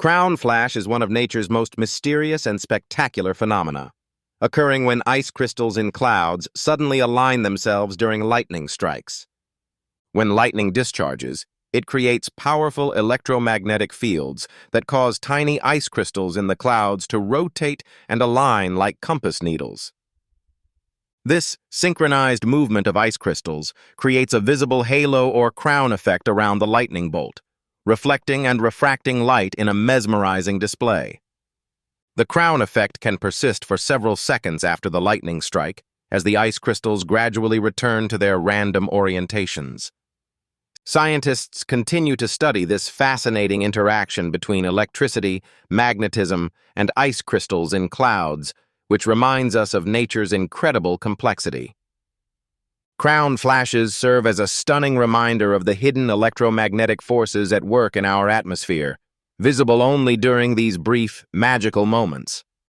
Crown flash is one of nature's most mysterious and spectacular phenomena, occurring when ice crystals in clouds suddenly align themselves during lightning strikes. When lightning discharges, it creates powerful electromagnetic fields that cause tiny ice crystals in the clouds to rotate and align like compass needles. This synchronized movement of ice crystals creates a visible halo or crown effect around the lightning bolt, reflecting and refracting light in a mesmerizing display. The crown effect can persist for several seconds after the lightning strike, as the ice crystals gradually return to their random orientations. Scientists continue to study this fascinating interaction between electricity, magnetism, and ice crystals in clouds, which reminds us of nature's incredible complexity. Crown flashes serve as a stunning reminder of the hidden electromagnetic forces at work in our atmosphere, visible only during these brief, magical moments.